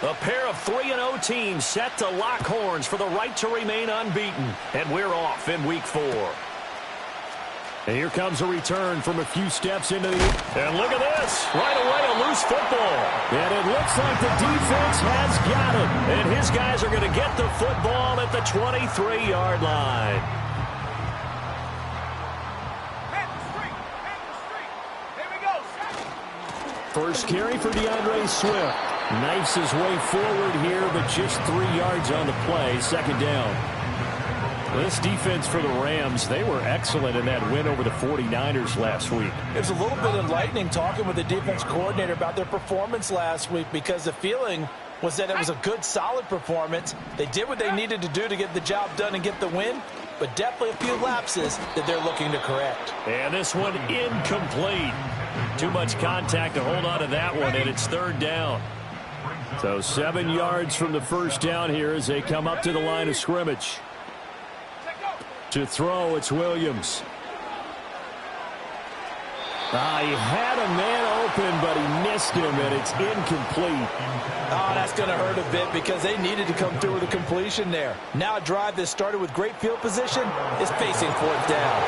A pair of 3-0 teams set to lock horns for the right to remain unbeaten. And we're off in week 4. And here comes a return from a few steps into the... And look at this. Right away, a loose football. And it looks like the defense has got it. And his guys are going to get the football at the 23-yard line. First carry for DeAndre Swift. Knifes his way forward here, but just 3 yards on the play. Second down. This defense for the Rams, they were excellent in that win over the 49ers last week. It was a little bit enlightening talking with the defense coordinator about their performance last week, because the feeling was that it was a good, solid performance. They did what they needed to do to get the job done and get the win, but definitely a few lapses that they're looking to correct. And this one incomplete. Too much contact to hold on to that one, and it's third down. So 7 yards from the first down here as they come up to the line of scrimmage. To throw, it's Williams. He had a man open, but he missed him, and it's incomplete. Oh, that's going to hurt a bit because they needed to come through with a completion there. Now a drive that started with great field position is facing fourth down.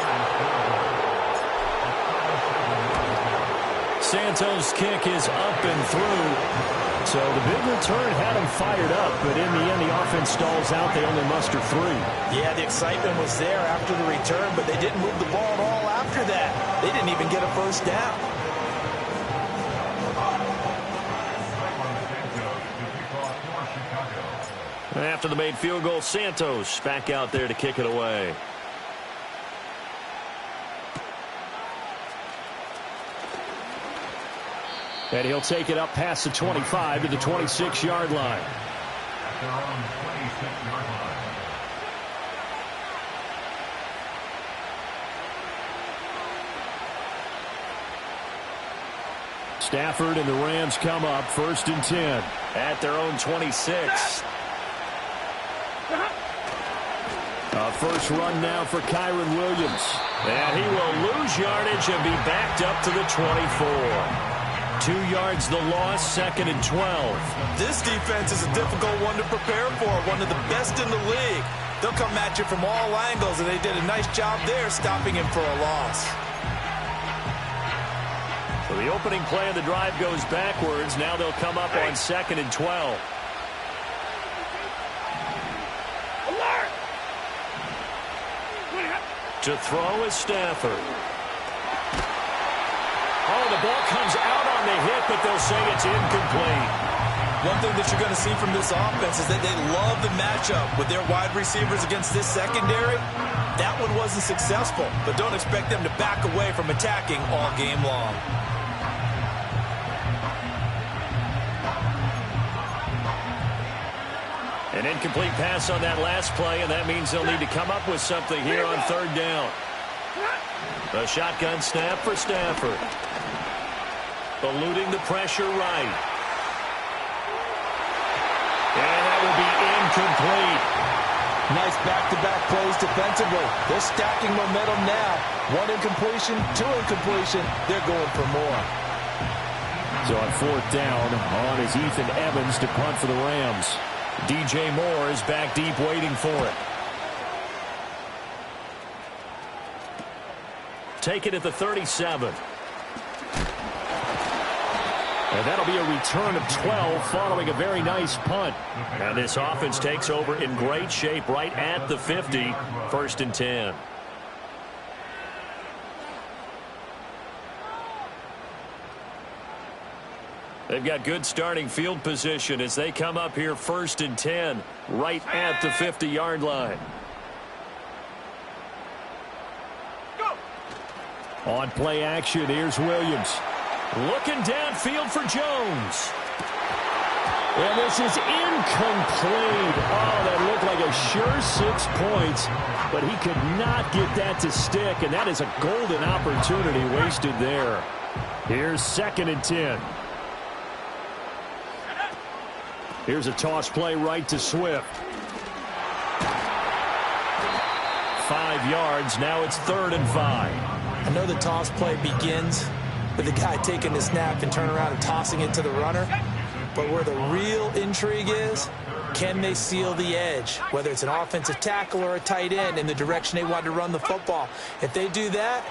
Santos' kick is up and through. So the big return had him fired up, but in the end, the offense stalls out. They only muster 3. Yeah, the excitement was there after the return, but they didn't move the ball at all after that. They didn't even get a first down. After the made field goal, Santos back out there to kick it away. And he'll take it up past the 25 to the 26-yard line. Stafford and the Rams come up first and 10 at their own 26. A first run now for Kyron Williams. And he will lose yardage and be backed up to the 24. 2 yards the loss, second and 12. This defense is a difficult one to prepare for, one of the best in the league. They'll come at you from all angles, and they did a nice job there stopping him for a loss. So the opening play of the drive goes backwards. Now they'll come up on second and 12. To throw is Stafford. Oh, the ball comes out on the hit, but they'll say it's incomplete. One thing that you're going to see from this offense is that they love the matchup with their wide receivers against this secondary. That one wasn't successful, but don't expect them to back away from attacking all game long. An incomplete pass on that last play, and that means they'll need to come up with something here on third down. A shotgun snap for Stafford. Eluding the pressure right. And that will be incomplete. Nice back-to-back plays defensively. They're stacking momentum now. 1 incompletion, 2 incompletion. They're going for more. So on fourth down, on is Ethan Evans to punt for the Rams. DJ Moore is back deep waiting for it. Take it at the 37. And that'll be a return of 12 following a very nice punt. And this offense takes over in great shape right at the 50. First and 10. They've got good starting field position as they come up here first and 10 right at the 50-yard line. On play action, here's Williams. Looking downfield for Jones. And this is incomplete. Oh, that looked like a sure 6 points, but he could not get that to stick, and that is a golden opportunity wasted there. Here's second and 10. Here's a toss play right to Swift. 5 yards. Now it's third and 5. I know the toss play begins with the guy taking the snap and turning around and tossing it to the runner. But where the real intrigue is, can they seal the edge, whether it's an offensive tackle or a tight end, in the direction they want to run the football? If they do that,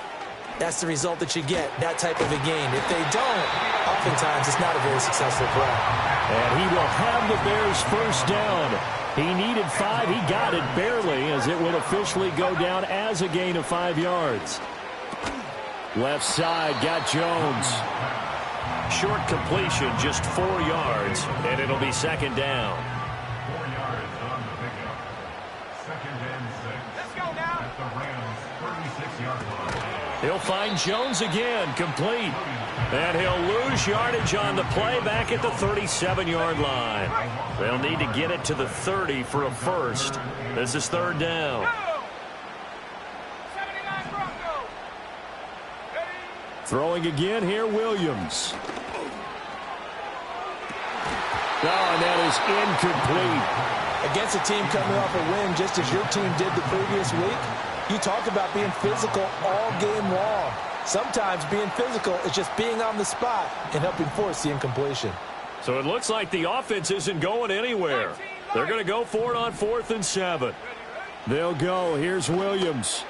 that's the result that you get, that type of a game. If they don't, oftentimes it's not a very successful play. And he will have the Bears first down. He needed 5. He got it barely, as it would officially go down as a gain of 5 yards. Left side, got Jones. Short completion, just 4 yards, and it'll be second down. 4 yards on the pickup. Second and 6. Let's go now. At the Rams' 36-yard line. He'll find Jones again, complete. And he'll lose yardage on the play back at the 37-yard line. They'll need to get it to the 30 for a first. This is third down. Throwing again here, Williams. Oh, and that is incomplete. Against a team coming off a win, just as your team did the previous week, you talk about being physical all game long. Sometimes being physical is just being on the spot and helping force the incompletion. So it looks like the offense isn't going anywhere. They're going to go for it on 4th and 7. They'll go. Here's Williams.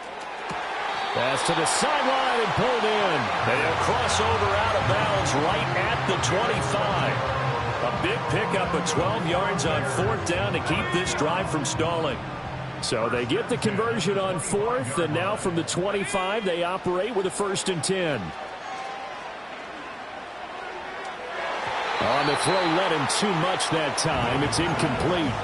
Pass to the sideline and pulled in. They'll cross over out of bounds right at the 25. A big pickup of 12 yards on 4th down to keep this drive from stalling. So they get the conversion on 4th, and now from the 25, they operate with a 1st and 10. On the throw, led him too much that time. It's incomplete.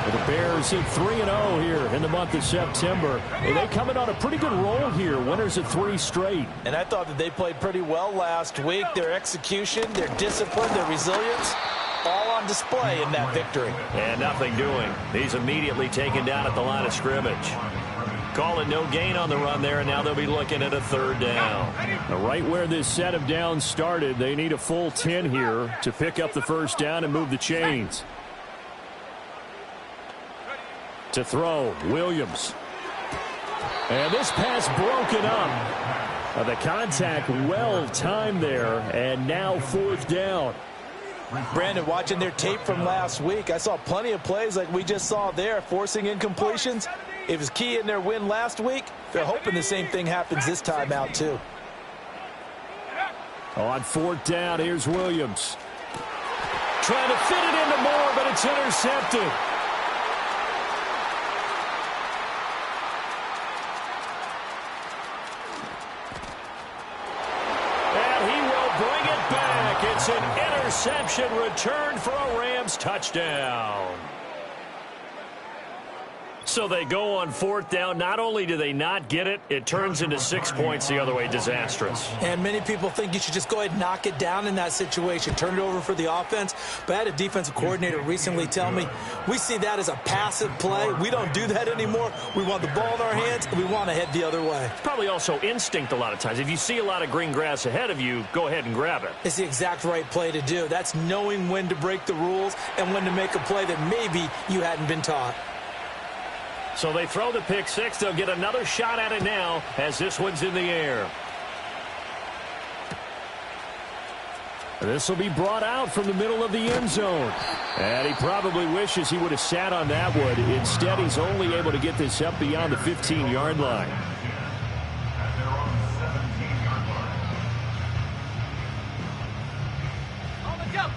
The Bears at 3-0 here in the month of September. And they coming on a pretty good roll here. Winners of 3 straight. And I thought that they played pretty well last week. Their execution, their discipline, their resilience, all on display in that victory. And nothing doing. He's immediately taken down at the line of scrimmage. Calling no gain on the run there, and now they'll be looking at a 3rd down. Now, right where this set of downs started, they need a full 10 here to pick up the 1st down and move the chains. To throw, Williams. And this pass broken up. The contact well timed there, and now 4th down. Brandon, watching their tape from last week, I saw plenty of plays like we just saw there, forcing incompletions. It was key in their win last week. They're hoping the same thing happens this time out, too. On 4th down, here's Williams. Trying to fit it into Moore, but it's intercepted. And he will bring it back. It's an interception return for a Rams touchdown. So they go on 4th down. Not only do they not get it, it turns into 6 points the other way. Disastrous. And many people think you should just go ahead and knock it down in that situation. Turn it over for the offense. But I had a defensive coordinator recently tell me, we see that as a passive play. We don't do that anymore. We want the ball in our hands, and we want to head the other way. It's probably also instinct a lot of times. If you see a lot of green grass ahead of you, go ahead and grab it. It's the exact right play to do. That's knowing when to break the rules and when to make a play that maybe you hadn't been taught. So they throw the pick 6. They'll get another shot at it now as this one's in the air. This will be brought out from the middle of the end zone. And he probably wishes he would have sat on that one. Instead, he's only able to get this up beyond the 15-yard line.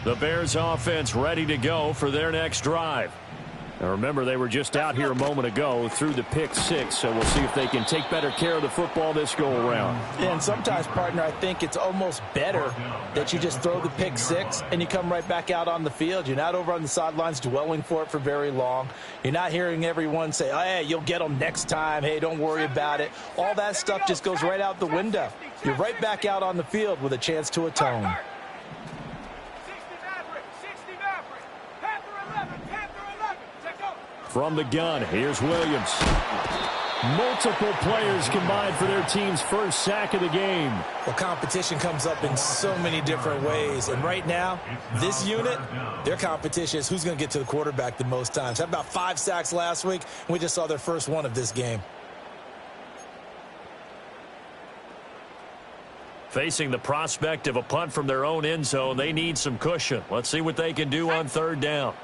The Bears offense ready to go for their next drive. Now remember, they were just out here a moment ago through the pick 6, so we'll see if they can take better care of the football this go-around. And sometimes, partner, I think it's almost better that you just throw the pick 6 and you come right back out on the field. You're not over on the sidelines dwelling for it for very long. You're not hearing everyone say, oh, hey, you'll get them next time. Hey, don't worry about it. All that stuff just goes right out the window. You're right back out on the field with a chance to atone. From the gun, here's Williams. Multiple players combined for their team's first sack of the game. Well, competition comes up in so many different ways. And right now, this unit, their competition is who's going to get to the quarterback the most times. Had about 5 sacks last week, and we just saw their first one of this game. Facing the prospect of a punt from their own end zone, they need some cushion. Let's see what they can do on third down.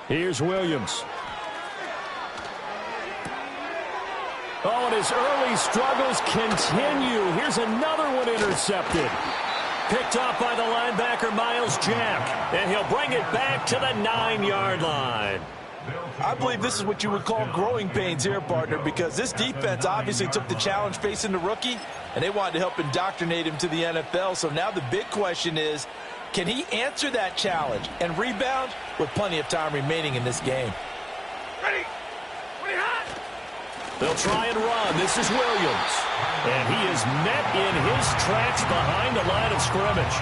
Here's Williams. Oh, and his early struggles continue. Here's another one intercepted. Picked off by the linebacker, Miles Jack. And he'll bring it back to the 9-yard line. I believe this is what you would call growing pains here, partner, because this defense obviously took the challenge facing the rookie, and they wanted to help indoctrinate him to the NFL. So now the big question is, can he answer that challenge and rebound with plenty of time remaining in this game? Ready? They'll try and run. This is Williams. And he is met in his tracks behind the line of scrimmage.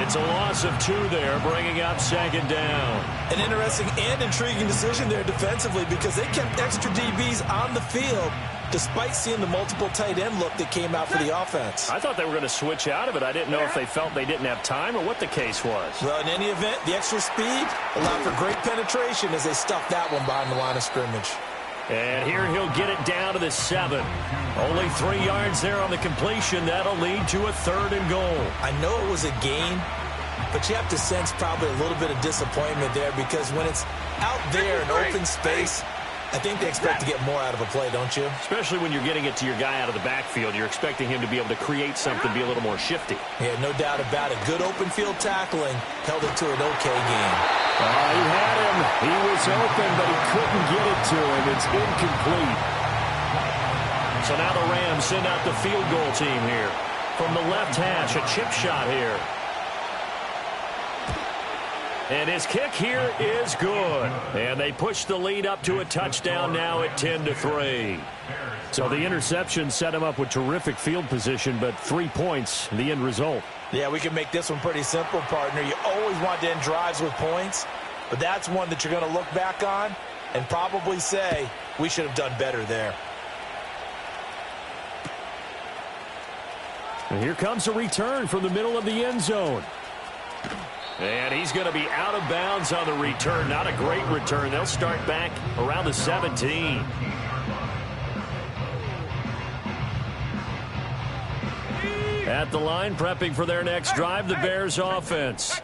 It's a loss of 2 there, bringing up second down. An interesting and intriguing decision there defensively because they kept extra DBs on the field despite seeing the multiple tight end look that came out for the offense. I thought they were going to switch out of it. I didn't know if they felt they didn't have time or what the case was. Well, in any event, the extra speed allowed for great penetration as they stuffed that one behind the line of scrimmage. And here he'll get it down to the 7. Only 3 yards there on the completion. That'll lead to a 3rd and goal. I know it was a gain, but you have to sense probably a little bit of disappointment there because when it's out there in open space, I think they expect to get more out of a play, don't you? Especially when you're getting it to your guy out of the backfield. You're expecting him to be able to create something, be a little more shifty. Yeah, no doubt about it. Good open field tackling held it to an okay game. He had him. He was open, but he couldn't get it to him. It's incomplete. So now the Rams send out the field goal team here. From the left hash, a chip shot here. And his kick here is good. And they push the lead up to a touchdown now at 10-3. So the interception set him up with terrific field position, but 3 points, the end result. Yeah, we can make this one pretty simple, partner. You always want to end drives with points, but that's one that you're going to look back on and probably say, we should have done better there. And here comes a return from the middle of the end zone. And he's going to be out of bounds on the return. Not a great return. They'll start back around the 17. At the line, prepping for their next drive, the Bears offense.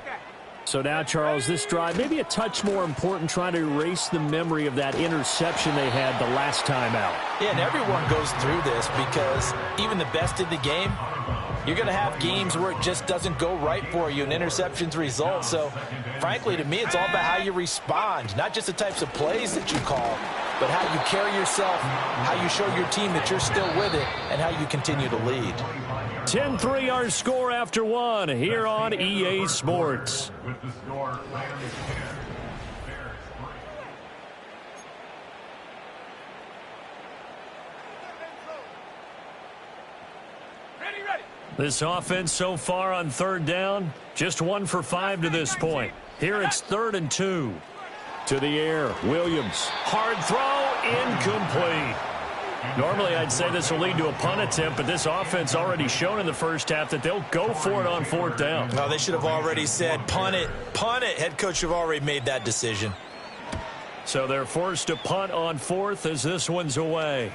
So now, Charles, this drive maybe a touch more important, trying to erase the memory of that interception they had the last time out. Yeah, and everyone goes through this because even the best in the game, you're going to have games where it just doesn't go right for you and interceptions result. So, frankly, to me, it's all about how you respond, not just the types of plays that you call, but how you carry yourself, how you show your team that you're still with it, and how you continue to lead. 10-3 our score after 1 here on EA Sports. With the score, Rams 10, Bears 3. Ready. This offense so far on third down, just 1 for 5 to this point. Here it's 3rd and 2. To the air, Williams. Hard throw, incomplete. Normally, I'd say this will lead to a punt attempt, but this offense already shown in the first half that they'll go for it on 4th down. No, they should have already said, punt it, punt it. Head coach have already made that decision. So they're forced to punt on 4th as this one's away.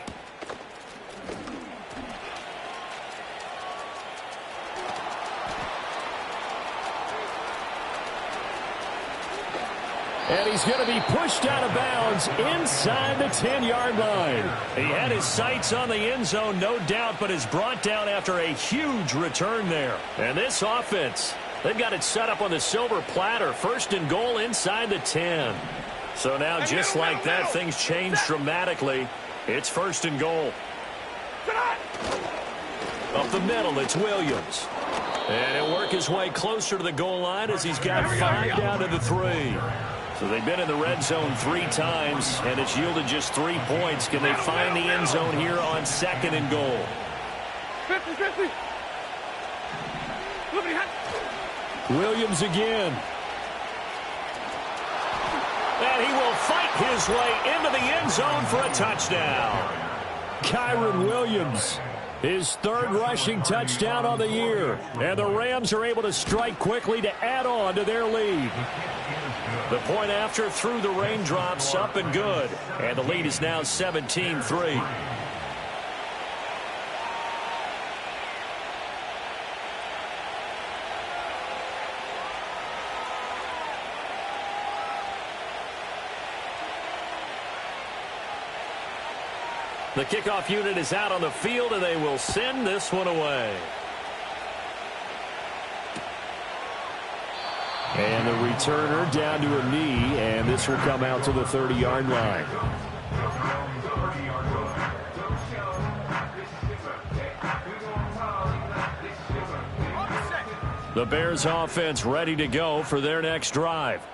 And he's going to be pushed out of bounds inside the 10-yard line. He had his sights on the end zone, no doubt, but is brought down after a huge return there. And this offense, they've got it set up on the silver platter. 1st and goal inside the 10. So now, just like that, things change dramatically. It's 1st and goal. Up the middle, it's Williams. And he'll work his way closer to the goal line as he's got 5 down to the 3. So they've been in the red zone 3 times, and it's yielded just 3 points. Can they find the end zone here on 2nd and goal? 50-50. Williams again. And he will fight his way into the end zone for a touchdown. Kyron Williams His third rushing touchdown on the year. And the Rams are able to strike quickly to add on to their lead. The point after through the raindrops, up and good. And the lead is now 17-3. The kickoff unit is out on the field, and they will send this one away. And the returner down to a knee, and this will come out to the 30-yard line. The Bears offense ready to go for their next drive.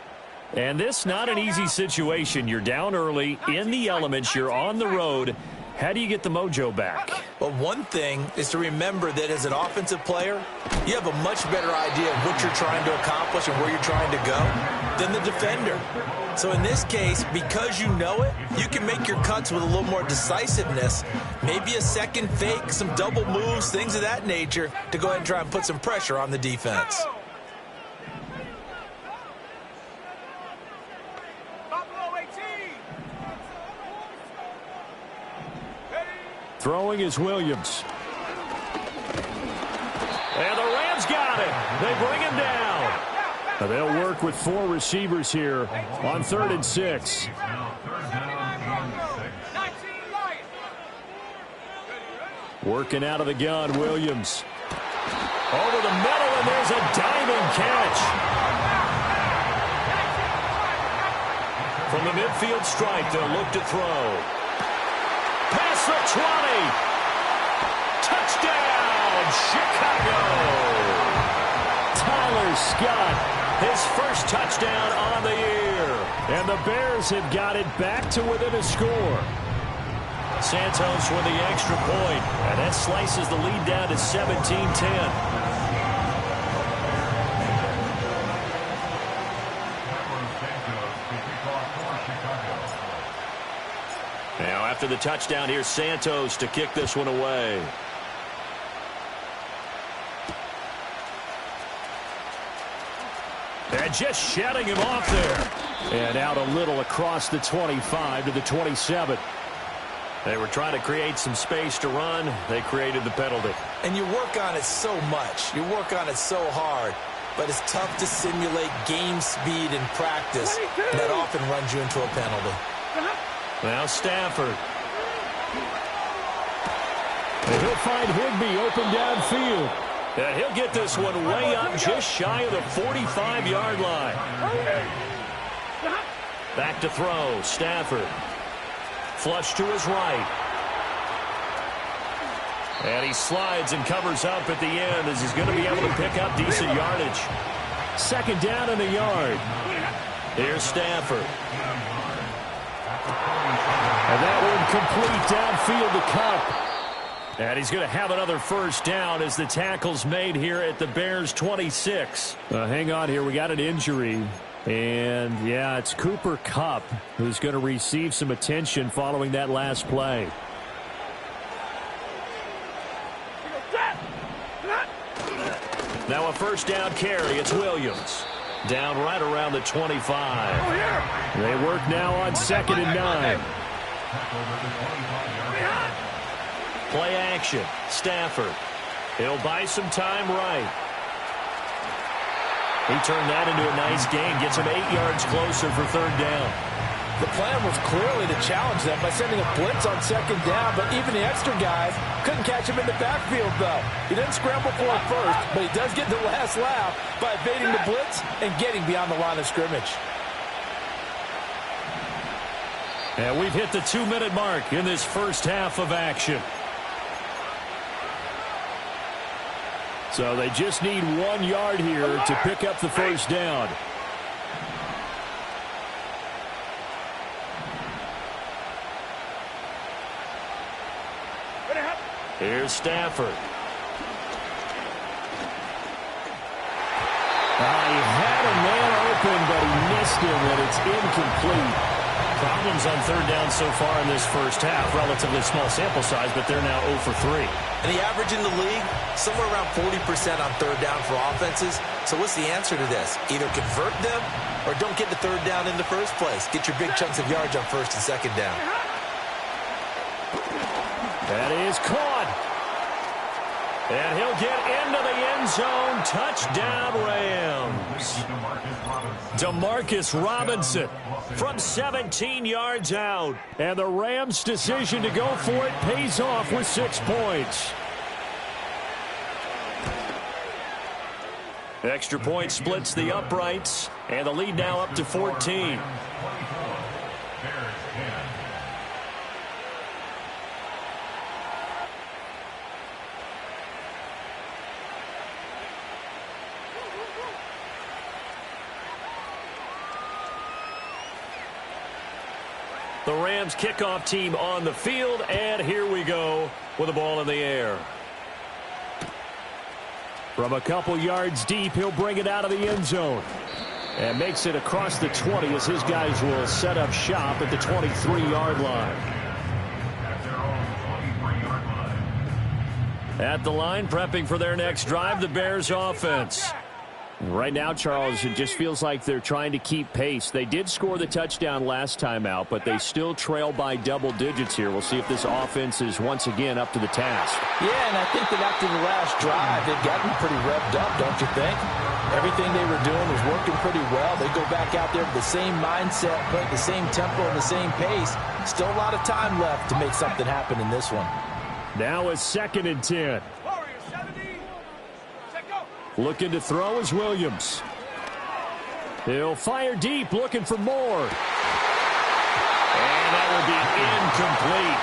And this not an easy situation. You're down early, in the elements, you're on the road. How do you get the mojo back? Well, one thing is to remember that as an offensive player, you have a much better idea of what you're trying to accomplish and where you're trying to go than the defender. So in this case, because you know it, you can make your cuts with a little more decisiveness, maybe a second fake, some double moves, things of that nature, to go ahead and try and put some pressure on the defense. Throwing is Williams. And the Rams got it. They bring him down. They'll work with 4 receivers here on 3rd and 6. Working out of the gun, Williams. Over the middle, and there's a diving catch. From the midfield stripe, they'll look to throw. Past the 20. Touchdown, Chicago. Tyler Scott, his first touchdown on the year. And the Bears have got it back to within a score. Santos with the extra point, and that slices the lead down to 17-10. Now, after the touchdown, here's Santos to kick this one away. And just shutting him off there. And out a little across the 25 to the 27. They were trying to create some space to run. They created the penalty. And you work on it so much. You work on it so hard. But it's tough to simulate game speed in practice. That often runs you into a penalty. Now Stafford. And he'll find Higbee open downfield. And he'll get this one way up just shy of the 45-yard line. Back to throw. Stafford. Flush to his right. And he slides and covers up at the end as he's going to be able to pick up decent yardage. 2nd down in the yard. Here's Stafford. And that one complete downfield to Cup. And he's going to have another first down as the tackle's made here at the Bears' 26. Hang on here. We got an injury. And, yeah, it's Cooper Kupp who's going to receive some attention following that last play. Now a first down carry. It's Williams. Down right around the 25. They work now on 2nd and 9. Play action. Stafford. He'll buy some time right. He turned that into a nice gain. Gets him 8 yards closer for 3rd down. The plan was clearly to challenge them by sending a blitz on 2nd down, but even the extra guys couldn't catch him in the backfield, though. He doesn't scramble for it first, but he does get the last laugh by evading the blitz and getting beyond the line of scrimmage. And we've hit the 2-minute mark in this first half of action. So they just need 1 yard here to pick up the first down. Here's Stafford. He had a man open, but he missed him, and it's incomplete. Problems on third down so far in this first half. Relatively small sample size, but they're now 0 for 3. And the average in the league, somewhere around 40% on third down for offenses. So what's the answer to this? Either convert them or don't get the third down in the first place. Get your big chunks of yards on first and second down. That is caught. And he'll get into the end zone. Touchdown, Rams. Demarcus Robinson from 17 yards out. And the Rams' decision to go for it pays off with 6 points. Extra point splits the uprights. And the lead now up to 14. The Rams kickoff team on the field, and here we go with the ball in the air. From a couple yards deep, he'll bring it out of the end zone. And makes it across the 20 as his guys will set up shop at the 23-yard line. At the line, prepping for their next drive, the Bears offense. Right now, Charles, it just feels like they're trying to keep pace. They did score the touchdown last time out, but they still trail by double digits here. We'll see if this offense is once again up to the task. Yeah, and I think that after the last drive, they've gotten pretty revved up, don't you think? Everything they were doing was working pretty well. They go back out there with the same mindset, playing the same tempo and the same pace. Still a lot of time left to make something happen in this one. Now a 2nd and 10. Looking to throw is Williams. He'll fire deep, looking for more. And that will be incomplete.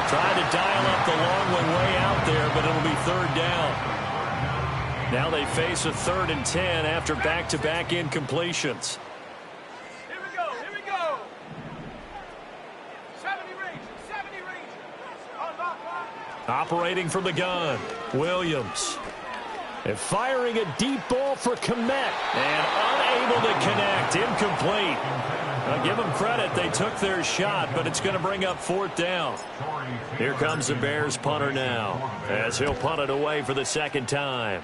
Tried to dial up the long one way out there, but it'll be third down. Now they face a 3rd and 10 after back-to-back incompletions. Here we go, here we go. 70 range. Operating from the gun, Williams. And firing a deep ball for Kmet. And unable to connect. Incomplete. I'll give them credit. They took their shot, but it's going to bring up 4th down. Here comes the Bears punter now, as he'll punt it away for the 2nd time.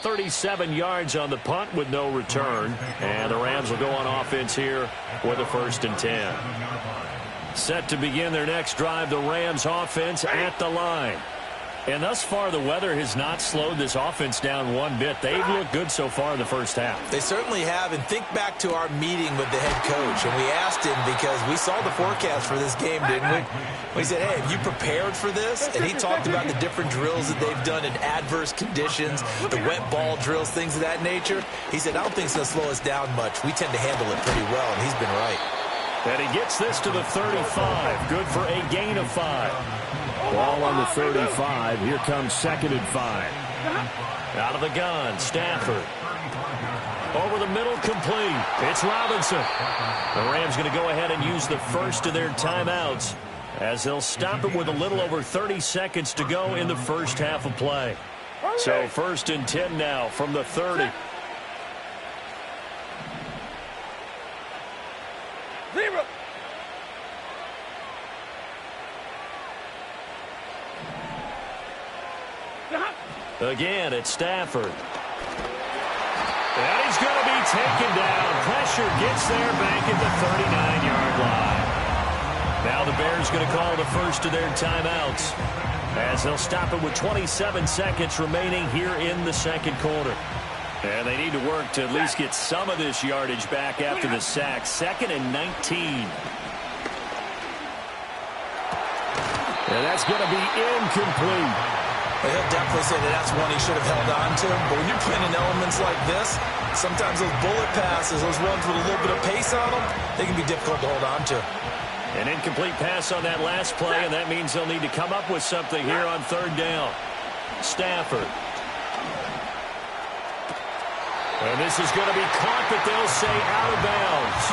37 yards on the punt with no return. And the Rams will go on offense here with a 1st and 10. Set to begin their next drive, the Rams offense at the line. And thus far, the weather has not slowed this offense down one bit. They've looked good so far in the first half. They certainly have. And think back to our meeting with the head coach. And we asked him, because we saw the forecast for this game, didn't we? We said, hey, have you prepared for this? And he talked about the different drills that they've done in adverse conditions, the wet ball drills, things of that nature. He said, I don't think it's going to slow us down much. We tend to handle it pretty well, and he's been right. And he gets this to the 35. Good for a gain of 5. Ball on the 35. Here comes 2nd and 5. Out of the gun, Stafford. Over the middle, complete. It's Robinson. The Rams going to go ahead and use the first of their timeouts, as they'll stop it with a little over 30 seconds to go in the first half of play. So 1st and 10 now from the 30. Zero. Again, it's Stafford. And he's going to be taken down. Pressure gets there back at the 39-yard line. Now the Bears going to call the first of their timeouts, as they'll stop it with 27 seconds remaining here in the 2nd quarter. And they need to work to at least get some of this yardage back after the sack. 2nd and 19. And that's going to be incomplete. He'll definitely say that that's one he should have held on to. But when you're playing in elements like this, sometimes those bullet passes, those ones with a little bit of pace on them, they can be difficult to hold on to. An incomplete pass on that last play, and that means they'll need to come up with something here on 3rd down. Stafford. And this is going to be caught, but they'll say out of bounds.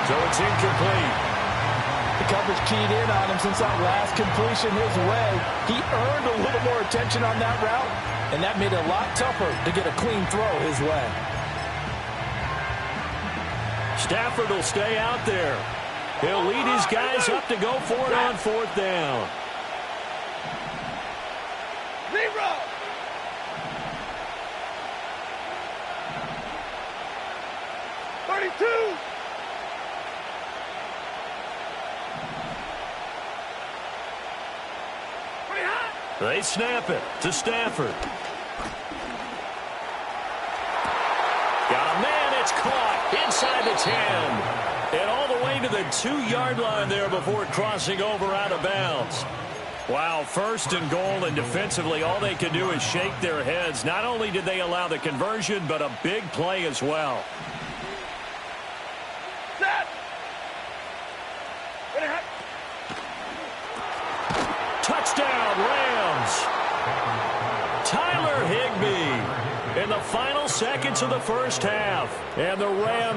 So it's incomplete. The coverage keyed in on him since that last completion his way. He earned a little more attention on that route, and that made it a lot tougher to get a clean throw his way. Stafford will stay out there. He'll lead his guys up to go for it on 4th down. 0. They snap it to Stafford. Got a man, it's caught inside the 10. And all the way to the 2-yard line there before crossing over out of bounds. Wow, 1st and goal, and defensively all they can do is shake their heads. Not only did they allow the conversion, but a big play as well. Set. Touchdown, Rams. Tyler Higbee in the final seconds of the first half. And the Rams